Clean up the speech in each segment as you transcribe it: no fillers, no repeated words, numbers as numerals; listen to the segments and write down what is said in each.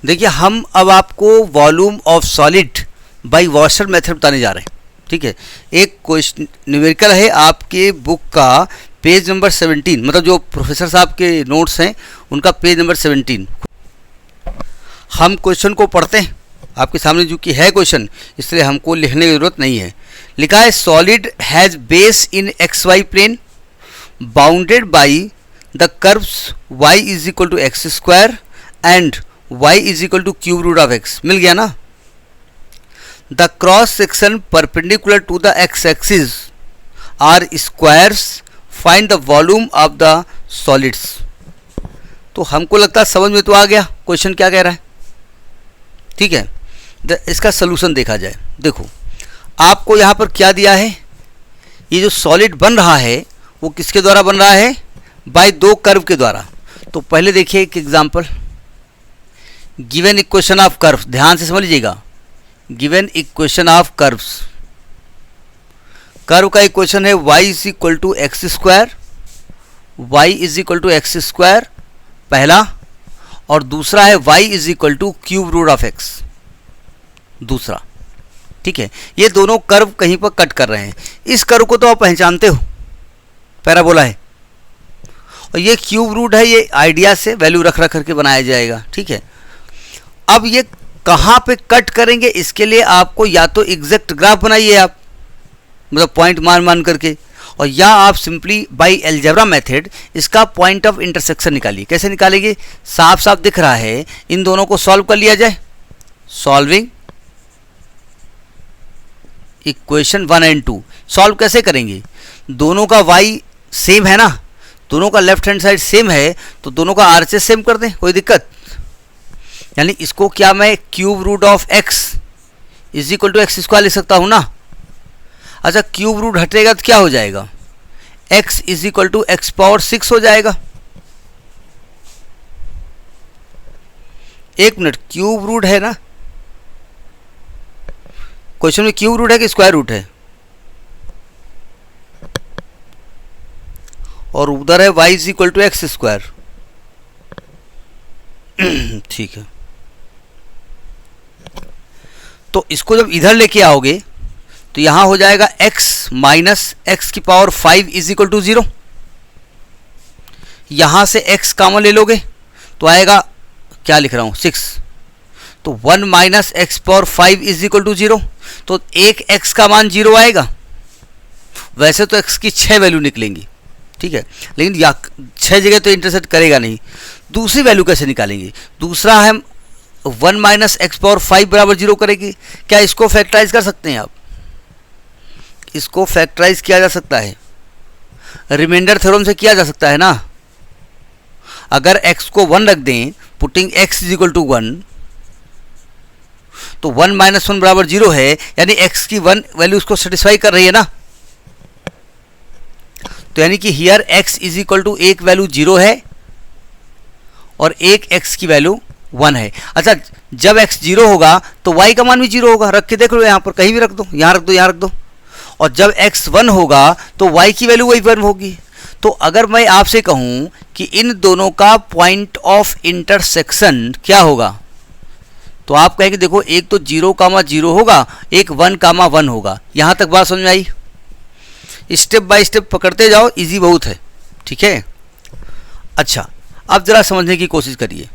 देखिए हम अब आपको volume of solid bye washer method बताने जा रहे हैं। ठीक है, एक क्वेश्चन न्यूमेरिकल है आपके बुक का पेज नंबर 17, मतलब जो प्रोफेसर साहब के नोट्स हैं उनका पेज नंबर 17। हम क्वेश्चन को पढ़ते हैं, आपके सामने जो कि है क्वेश्चन, इसलिए हमको लिखने की ज़रूरत नहीं है। लिखा है solid has base in x y plane bounded by the curves y is equal to x square and y is equal to cube root of x। मिल गया ना। The cross section perpendicular to the x axis are squares, find the volume of the solids. तो हमको लगता है समझ में तो आ गया क्वेश्चन क्या कह रहा है। ठीक है, इसका सलूशन देखा जाए। देखो आपको यहाँ पर क्या दिया है, ये जो सॉलिड बन रहा है वो किसके द्वारा बन रहा है, बाय दो कर्व के द्वारा। तो पहले देखिए एक example, given equation of curve, ध्यान से समझ लीजिएगा। Given equation of curves, curve का इक्वेशन है y is equal to x square, y is equal to x square पहला, और दूसरा है y is equal to cube root of x दूसरा। ठीक है, ये दोनों कर्व कहीं पर कट कर रहे हैं। इस कर्व को तो आप पहचानते हो, पैराबोला है, और ये क्यूब रूट है, ये आइडिया से वैल्यू रख रख करके बनाया जाएगा। ठीक है, अब ये कहाँ पे कट करेंगे, इसके लिए आपको या तो एग्जैक्ट ग्राफ बनाइए आप, मतलब पॉइंट मान मान करके, और या आप सिंपली बाय अलजेब्रा मेथड इसका पॉइंट ऑफ इंटरसेक्शन निकालिए। कैसे निकालेंगे, साफ साफ दिख रहा है, इन दोनों को सॉल्व कर लिया जाए। सॉल्विंग इक्वेशन 1 एंड 2 सॉल्व कैसे करेंगे, दोनों का y सेम है ना, दोनों का लेफ्ट हैंड साइड सेम है, तो दोनों का आरएचएस सेम कर दें, कोई दिक्कत। यानी इसको क्या मैं cube root of x is equal to x square लिख सकता हूँ ना। अच्छा, क्यूब रूट हटेगा तो क्या हो जाएगा, x is equal to x power 6 हो जाएगा। एक मिनट, क्यूब रूट है ना क्वेश्चन में, क्यूब रूट है कि स्क्वायर रूट है, और उधर है y is equal to x square. ठीक है, तो इसको जब इधर लेके आओगे तो यहां हो जाएगा x माइनस एक्स की पावर 5 इज इक्वल टू 0। यहां से x कॉमन ले लोगे तो आएगा, क्या लिख रहा हूं, 6, तो 1 minus x power 5 is equal to 0, तो एक x का मान 0 आएगा। वैसे तो x की 6 वैल्यू निकलेंगी, ठीक है, लेकिन या 6 जगह तो इंटरसेक्ट करेगा नहीं। दूसरी वैल्यू कैसे निकालेंगे, दूसरा हम 1 माइनस एक्स पावर 5 बराबर 0 करेगी। क्या इसको फैक्टराइज कर सकते हैं आप, इसको फैक्टराइज किया जा सकता है, रिमाइंडर थ्योरम से किया जा सकता है ना। अगर x को 1 रख दें, putting x is equal to 1, तो 1 माइनस 1 बराबर 0 है, यानी x की 1 वैल्यू उसको सेटिस्फाई कर रही है ना। तो यानी कि here x is equal to एक वैल्यू 0 है और एक x की वैल्यू 1 है। अच्छा, जब x 0 होगा तो y का मान भी 0 होगा, रख के देख लो, यहाँ पर कहीं भी रख दो, यहाँ रख दो, यहाँ रख दो। और जब x 1 होगा तो y की वैल्यू वही 1 होगी। तो अगर मैं आपसे कहूँ कि इन दोनों का पॉइंट ऑफ इंटरसेक्शन क्या होगा, तो आप कहेंगे देखो एक तो 0,0 होगा, एक 1,1 होगा। यहाँ तक बात समझ में आई। स्टेप बाय स्टेप पकड़ते जाओ, इजी बहुत है। ठीक है, अच्छा अब ज़रा समझने की कोशिश करिए।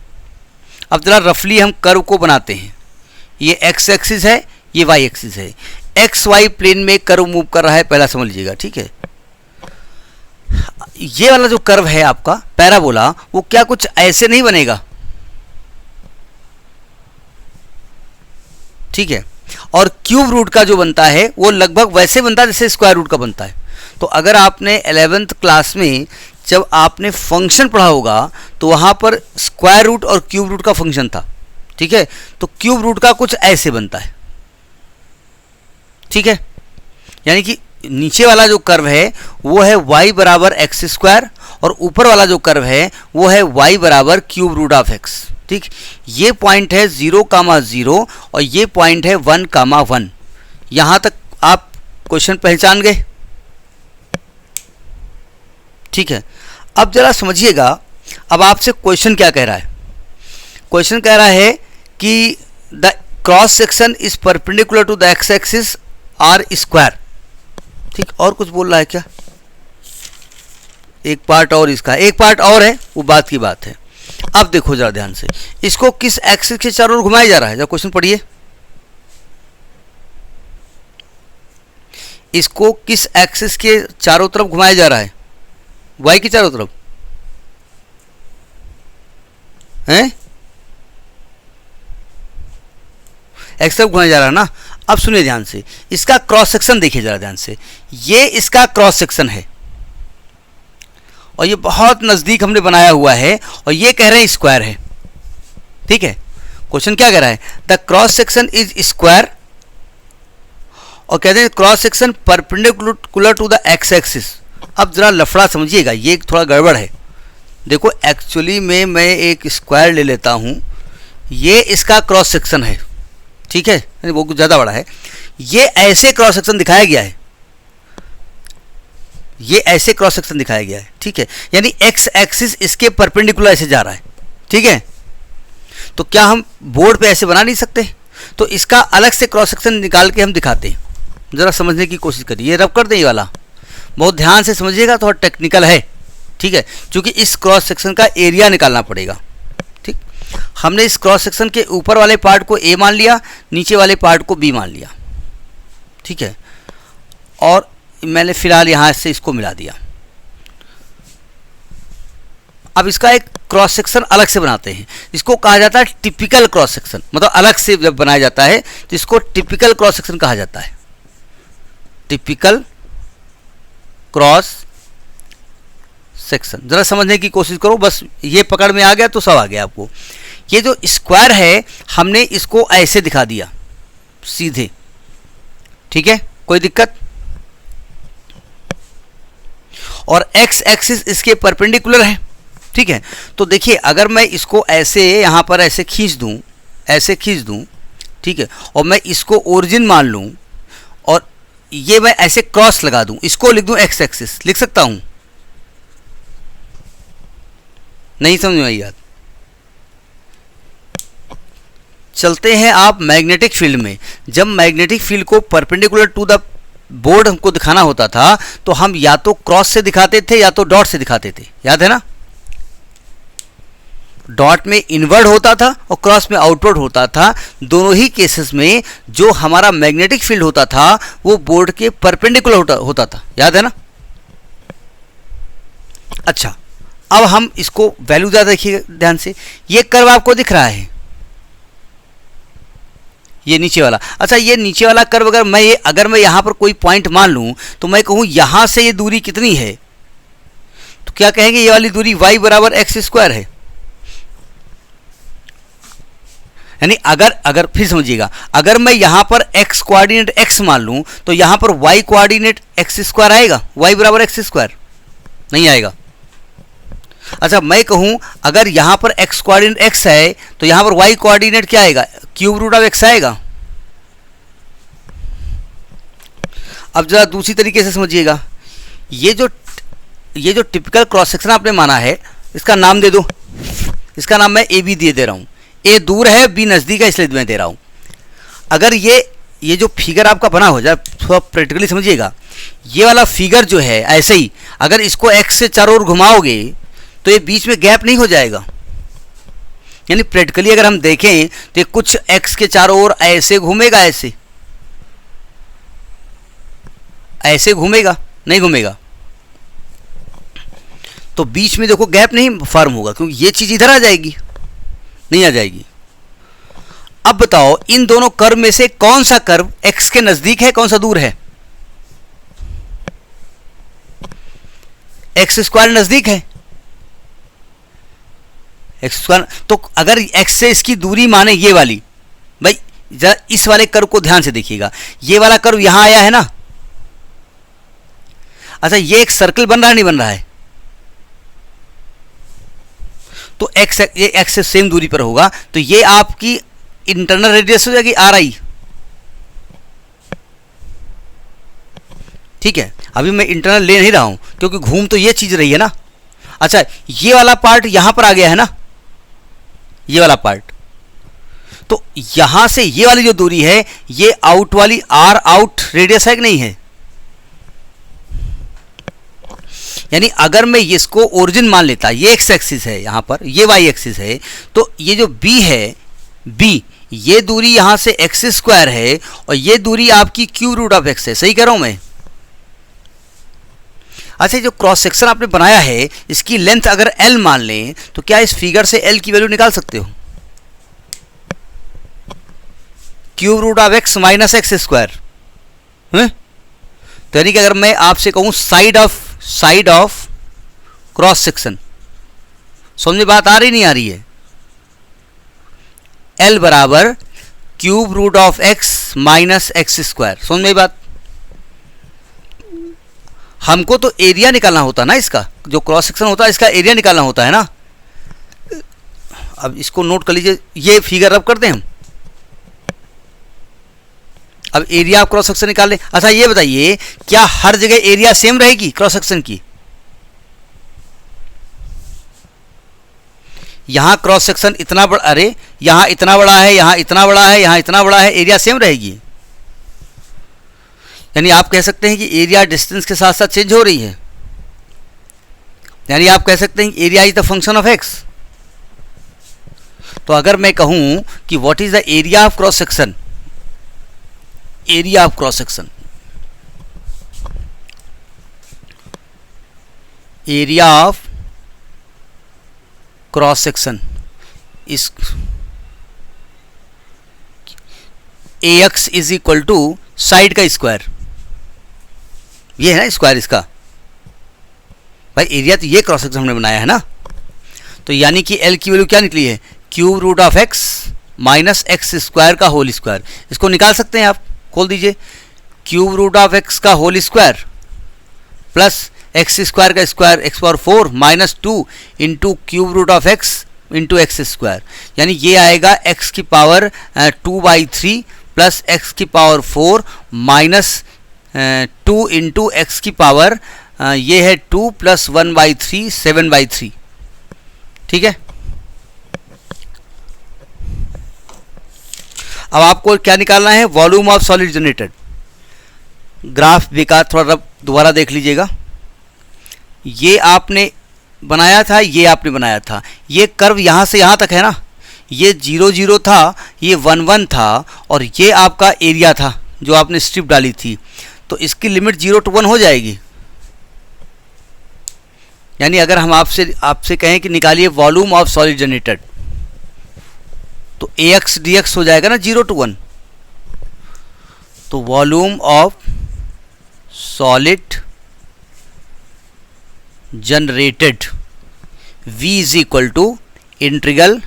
अब ज़रा रफली हम कर्व को बनाते हैं। ये x एक्सिस है, ये y एक्सिस है, एक्स वाई प्लेन में कर्व मूव कर रहा है, पहला समझ लीजिएगा। ठीक है, ये वाला जो कर्व है आपका पैराबोला, वो क्या कुछ ऐसे नहीं बनेगा, ठीक है, और क्यूब रूट का जो बनता है वो लगभग वैसे बनता है जैसे स्क्वायर रूट का बनता है। तो अगर आपने 11th क्लास में जब आपने फंक्शन पढ़ा होगा तो वहाँ पर स्क्वायर रूट और क्यूब रूट का फंक्शन था। ठीक है, तो क्यूब रूट का कुछ ऐसे बनता है। ठीक है, यानी कि नीचे वाला जो कर्व है वो है y बराबर एक्स स्क्वायर, और ऊपर वाला जो कर्व है वो है y बराबर क्यूब रूट ऑफ x। ठीक, ये पॉइंट है 0,0 और ये पॉइंट है 1,1। यहाँ तक आप क्वेश्चन पहचान गए। ठीक है, अब जरा समझिएगा, अब आपसे क्वेश्चन क्या कह रहा है। क्वेश्चन कह रहा है कि the cross section is perpendicular to the x axis are square. ठीक, और कुछ बोल रहा है क्या? एक पार्ट और इसका, एक पार्ट और है, वो बात की बात है। अब देखो जरा ध्यान से, इसको किस एक्सिस के चारों ओर घुमाया जा रहा है? जब क्वेश्चन पढ़िए, इसको किस एक्सिस के चारों तरफ घुमाया जा रहा है? वाई के चारों तरफ हैं, एक्स तरफ घुमाया जा रहा है ना। अब सुनिए ध्यान से, इसका क्रॉस सेक्शन देखिए जरा ध्यान से, ये इसका क्रॉस सेक्शन है और ये बहुत नज़दीक हमने बनाया हुआ है और ये कह रहे हैं स्क्वायर है। ठीक है, क्वेश्चन क्या कह रहा है? The cross section is square और कहते हैं cross section perpendicular to the x axis. अब जरा लफड़ा समझिएगा, ये थोड़ा गड़बड़ है। देखो एक्चुअली में मैं एक स्क्वायर ले लेता हूँ, ये इसका क्रॉस सेक्शन है, ठीक है, वो कुछ ज़्यादा बड़ा है। ये ऐसे क्रॉस सेक्शन दिखाया गया है, ये ऐसे क्रॉस सेक्शन दिखाया गया है, ठीक है, यानी एक्स एक्सिस इसके परपेंडिकुलर ऐसे जा रहा है। ठीक है, तो क्या हम बोर्ड पे ऐसे बना नहीं सकते? तो इसका अलग से क्रॉस सेक्शन निकाल के हम दिखाते हैं, ज़रा समझने की कोशिश करिए। ये रब कर दें ये वाला, बहुत ध्यान से समझिएगा, थोड़ा टेक्निकल है। ठीक है, क्योंकि इस क्रॉस सेक्शन का एरिया निकालना पड़ेगा। ठीक, हमने इस क्रॉस सेक्शन के ऊपर वाले पार्ट को ए मान लिया, नीचे वाले पार्ट को बी मान लिया। ठीक है, और मैंने फिलहाल यहाँ से इसको मिला दिया। अब इसका एक क्रॉस सेक्शन अलग से बनाते हैं, इसको कहा जाता है टिपिकल क्रॉस सेक्शन। मतलब अलग से जब बनाया जाता है तो इसको टिपिकल क्रॉस सेक्शन कहा जाता है। टिपिकल क्रॉस सेक्शन, जरा समझने की कोशिश करो, बस ये पकड़ में आ गया तो सब आ गया आपको। ये जो स्क्वायर है हमने इसको ऐसे दिखा दिया सीधे। ठीक है, कोई दिक्कत? और एक्स एक्सिस इसके परपेंडिकुलर है। ठीक है, तो देखिए अगर मैं इसको ऐसे यहाँ पर ऐसे खींच दूँ, ऐसे खींच दूँ, ठीक है, और मैं इसको ओरिजिन मान लूँ और ये मैं ऐसे क्रॉस लगा दूँ, इसको लिख दूँ एक्स एक्सिस, लिख सकता हूँ? नहीं समझ में आई बात? चलते हैं आप मैग्नेटिक फील्ड में। जब मैग्नेटिक फील्ड को परपेंडिकुलर टू द बोर्ड हमको दिखाना होता था तो हम या तो क्रॉस से दिखाते थे या तो डॉट से दिखाते थे, याद है ना? डॉट में इनवर्ड होता था और क्रॉस में आउटवर्ड होता था। दोनों ही केसेस में जो हमारा मैग्नेटिक फील्ड होता था वो बोर्ड के परपेंडिकुलर होता था, याद है ना? अच्छा, अब हम इसको वैल्यू ज़्यादा देखिए ध्यान से, ये कर्व आपको दिख रहा है, ये नीचे वाला। अच्छा, ये नीचे वाला कर्व अगर मैं यहाँ पर कोई पॉइंट मान लूँ तो मैं कहूँ यहाँ से ये दूरी कितनी है, तो क्या कहेंगे? ये वाली दूरी y बराबर एक्स स्क्वायर है। यानी अगर फिर समझिएगा, अगर मैं यहाँ पर x कोऑर्डिनेट x मान लूँ तो यहाँ पर y कोऑर्डिनेट एक्स स्क्वायर आएगा? y बराबर एक्स स्क्वायर नहीं आएगा। अच्छा, मैं कहूँ अगर यहाँ पर x कोऑर्डिनेट x है तो यहाँ पर y कोऑर्डिनेट क्या आएगा? क्यूब रूट ऑफ x आएगा। अब जरा दूसरी तरीके से समझिएगा, ये जो टिपिकल क्रॉस सेक्शन आपने माना है, इसका नाम दे दो। इसका नाम मैं ए बी दे रहा हूँ। ए दूर है, बी नज़दीक है, इसलिए मैं दे रहा हूँ। अगर ये जो फिगर आपका बना हो जाए, थोड़ा प्रैक्टिकली समझिएगा, ये वाला फिगर जो है ऐसे ही अगर इसको x से चारों ओर घुमाओगे तो ये बीच में गैप नहीं हो जाएगा। यानी प्रैक्टिकली अगर हम देखें तो कुछ x के चारों ओर ऐसे घूमेगा, ऐसे घूमेगा, नहीं घूमेगा, तो बीच में देखो गैप नहीं फॉर्म होगा, क्योंकि ये चीज़ इधर आ जाएगी, नहीं आ जाएगी। अब बताओ इन दोनों कर्व में से कौन सा कर्व x के नज़दीक है, कौन सा दूर है? एक्स स्क्वायर नज़दीक है, एक्स स्क्वायर। तो अगर x से इसकी दूरी माने ये वाली, भाई जरा इस वाले कर्व को ध्यान से देखिएगा, ये वाला कर्व यहां आया है ना। अच्छा, ये एक सर्कल बन रहा है, नहीं बन रहा है? तो ये x से सेम दूरी पर होगा, तो ये आपकी इंटरनल रेडियस हो जाएगी RI। ठीक है, अभी मैं इंटरनल ले नहीं रहा हूं क्योंकि घूम तो ये चीज रही है ना। अच्छा, ये वाला पार्ट यहां पर आ गया है ना, ये वाला पार्ट, तो यहां से ये वाली जो दूरी है, ये आउट वाली आर आउट रेडियस है कि नहीं है? यानी अगर मैं इसको ओरिजिन मान लेता, ये एक्स एक्सिस है यहां पर, ये वाई एक्सिस है, तो ये जो बी है, बी ये दूरी यहां से एक्स स्क्वायर है और ये दूरी आपकी क्यूब रूट ऑफ एक्स है। सही कह रहा हूं मैं? अच्छा, जो क्रॉस सेक्शन आपने बनाया है, इसकी लेंथ अगर एल मान लें तो क्या इस फिगर से एल की वैल्यू निकाल सकते हो? Cube root of x minus x square. तो यानी कि अगर मैं आपसे कहूं साइड ऑफ क्रॉस सेक्शन, समझ में बात आ रही नहीं आ रही है? एल बराबर cube root of x minus x square. समझ में बात? हमको तो एरिया निकालना होता है ना, इसका जो क्रॉस सेक्शन होता है इसका एरिया निकालना होता है ना। अब इसको नोट कर लीजिए, ये फिगर अब करते हैं हम। अब एरिया ऑफ क्रॉस सेक्शन निकाल लें। अच्छा ये बताइए, क्या हर जगह एरिया सेम रहेगी क्रॉस सेक्शन की? यहां क्रॉस सेक्शन इतना बड़ा, अरे यहां इतना बड़ा है, यहां इतना बड़ा है, यहां इतना बड़ा है, एरिया सेम रहेगी? यानी आप कह सकते हैं कि एरिया डिस्टेंस के साथ साथ चेंज हो रही है। यानी आप कह सकते हैं कि area is the function of x. तो अगर मैं कहूं कि what is the area of cross section, area of cross section, area of cross section is AX is equal to side का स्क्वायर, ये है ना स्क्वायर इसका। भाई एरिया तो ये क्रॉस सेक्शन हमने बनाया है ना। तो यानी कि L की वैल्यू क्या निकली है? Cube root of x minus x square का होल स्क्वायर। इसको निकाल सकते हैं आप, खोल दीजिए। क्यूब रूट ऑफ एक्स का whole square plus x square का square x power 4 minus 2 into cube root of x into x square. यानी ये आएगा एक्स की पावर 2/3 प्लस एक्स की पावर 4 माइनस 2 इंटू एक्स की पावर ये है 2 प्लस 1/3 7/3। ठीक है। अब आपको क्या निकालना है? Volume of solid generated. Graph बेकार, थोड़ा दोबारा देख लीजिएगा। ये आपने बनाया था, ये आपने बनाया था, ये कर्व यहाँ से यहाँ तक है ना, ये 0 0 था, ये 1 1 था और ये आपका एरिया था जो आपने स्ट्रिप डाली थी। तो इसकी लिमिट 0 to 1 हो जाएगी। यानी अगर हम आपसे कहें कि निकालिए वॉल्यूम ऑफ सॉलिड जनरेटेड, तो AX dx हो जाएगा ना 0 to 1। तो volume of solid generated V is equal to integral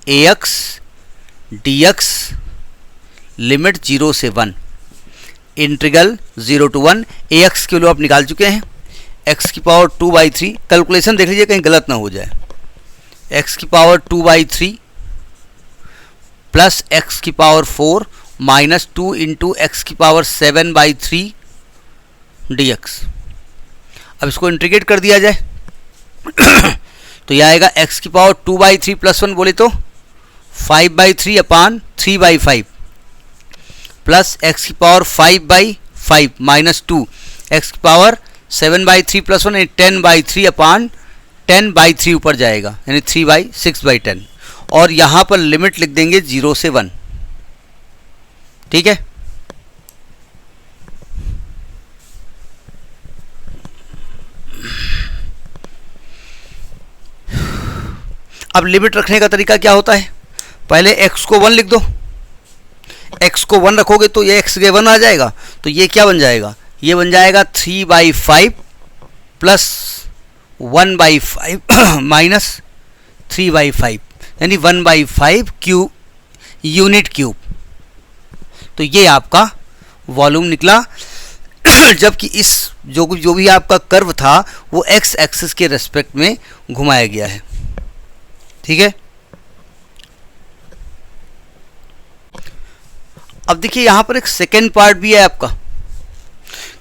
AX dx limit 0 से 1, इंटीग्रल 0 to 1। AX के लिए आप निकाल चुके हैं, x की पावर 2/3। कैलकुलेशन देख लीजिए कहीं गलत ना हो जाए। x की पावर 2/3 प्लस x की पावर 4 माइनस 2 इंटू एक्स की पावर 7/3 dx। अब इसको इंटीग्रेट कर दिया जाए तो यह आएगा x की पावर 2/3 प्लस 1 बोले तो 5/3 अपान 3/5 प्लस x की पावर 5/5 माइनस 2 x की पावर 7/3 प्लस 1 10/3 अपान 10/3 ऊपर जाएगा, यानी 3/6/10। और यहाँ पर लिमिट लिख देंगे 0 से 1। ठीक है। अब लिमिट रखने का तरीका क्या होता है? पहले x को 1 लिख दो। x को 1 रखोगे तो ये x के 1 आ जाएगा, तो ये क्या बन जाएगा? ये बन जाएगा 3/5 प्लस 1/5 माइनस 3/5, यानी 1/5 क्यूब यूनिट क्यूब। तो ये आपका वॉल्यूम निकला जबकि इस जो भी आपका कर्व था वो x एक्सिस के रेस्पेक्ट में घुमाया गया है। ठीक है। अब देखिए यहां पर एक सेकेंड पार्ट भी है आपका।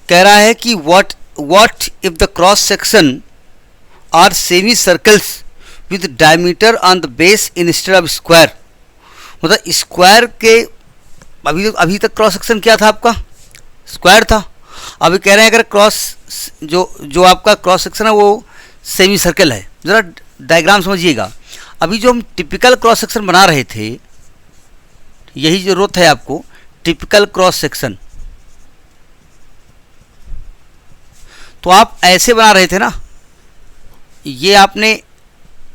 कह रहा है कि what if the cross section are semi circles with diameter on the base instead of square, मतलब स्क्वायर के अभी तक क्रॉस सेक्शन क्या था आपका, स्क्वायर था। अभी कह रहे हैं अगर क्रॉस जो आपका क्रॉस सेक्शन है वो सेमी सर्कल है। ज़रा डायग्राम समझिएगा। अभी जो हम टिपिकल क्रॉस सेक्शन बना रहे थे, यही जरूरत है आपको, टिपिकल क्रॉस सेक्शन। तो आप ऐसे बना रहे थे ना, ये आपने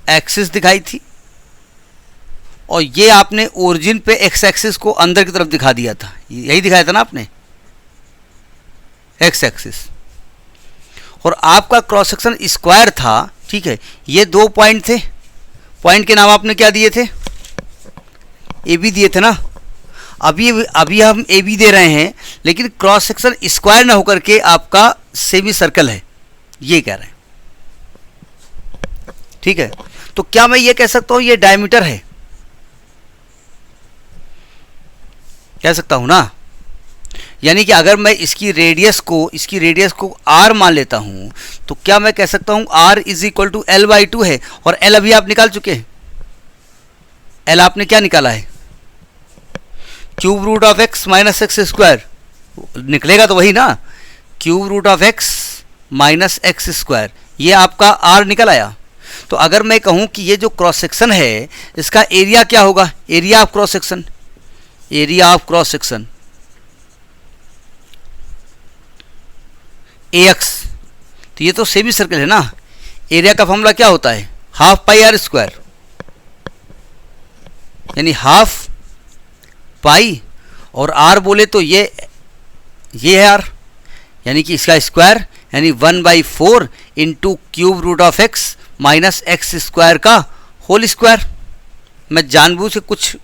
एक्सिस दिखाई थी और ये आपने ओरिजिन पे एक्स एक्सिस को अंदर की तरफ दिखा दिया था, यही दिखाया था ना आपने, एक्स एक्सिस। और आपका क्रॉस सेक्शन स्क्वायर था, ठीक है। ये दो पॉइंट थे, पॉइंट के नाम आपने क्या दिए थे, ए बी दिए थे ना। अभी हम ए बी दे रहे हैं, लेकिन क्रॉस सेक्शन स्क्वायर ना होकर के आपका सेमी सर्कल है, ये कह रहे हैं, ठीक है। तो क्या मैं ये कह सकता हूं ये डायमीटर है, कह सकता हूं ना। यानी कि अगर मैं इसकी रेडियस को r मान लेता हूं, तो क्या मैं कह सकता हूं r is equal to l by two है। और l अभी आप निकाल चुके हैं, l आपने क्या निकाला है, cube root of x minus x square, निकलेगा तो वही ना, cube root of x minus x square, ये आपका r निकल आया। तो अगर मैं कहूं कि ये जो क्रॉस सेक्शन है इसका एरिया क्या होगा, area of cross section, area of cross section AX, तो ये तो सेमी सर्कल है ना। एरिया का फॉर्मूला क्या होता है, हाफ पाई आर स्क्वायर, यानी हाफ पाई और r बोले तो ये है r, यानी कि इसका स्क्वायर, यानी 1/4 into cube root of x minus x square का होल स्क्वायर। मैं जानबूझ के कुछ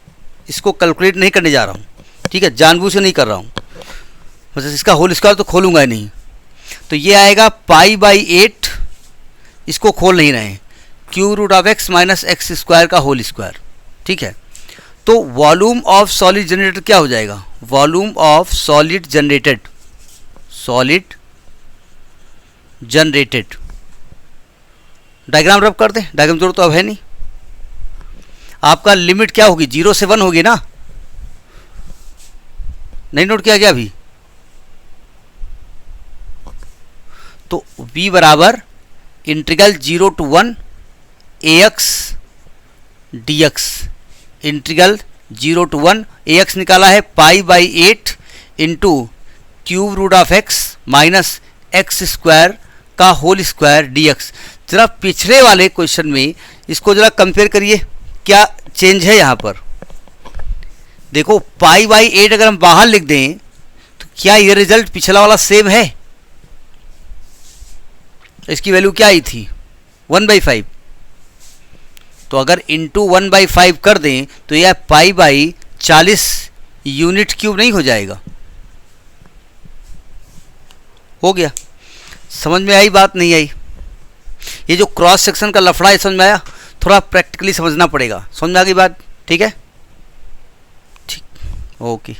इसको कैलकुलेट नहीं करने जा रहा हूँ, ठीक है, जानबूझ के नहीं कर रहा हूँ, मतलब इसका होल स्क्वायर तो खोलूंगा ही नहीं। तो ये आएगा π/8, इसको खोल नहीं रहे हैं, cube root of x minus x square का होल स्क्वायर, ठीक है। तो वॉल्यूम ऑफ सॉलिड जनरेटेड क्या हो जाएगा, volume of solid generated, diagram रब कर दें, डायग्राम जरूरत तो अब है नहीं। आपका लिमिट क्या होगी, 0 से 1 होगी ना, नहीं नोट किया गया अभी। तो v बराबर integral 0 to 1 ax dx, integral 0 to 1 ax निकाला है π/8 into cube root of x minus x square का होल स्क्वायर dx। जरा पिछले वाले क्वेश्चन में इसको जरा कंपेयर करिए, क्या चेंज है यहाँ पर। देखो π/8 अगर हम बाहर लिख दें तो क्या ये रिजल्ट पिछला वाला सेम है, इसकी वैल्यू क्या आई थी 1/5, तो अगर इंटू 1/5 कर दें तो यह π/40 यूनिट क्यूब नहीं हो जाएगा, हो गया। समझ में आई बात, नहीं आई। ये जो क्रॉस सेक्शन का लफड़ा है, समझ में आया, थोड़ा प्रैक्टिकली समझना पड़ेगा। समझ में आ गई बात, ठीक है, ठीक, ओके।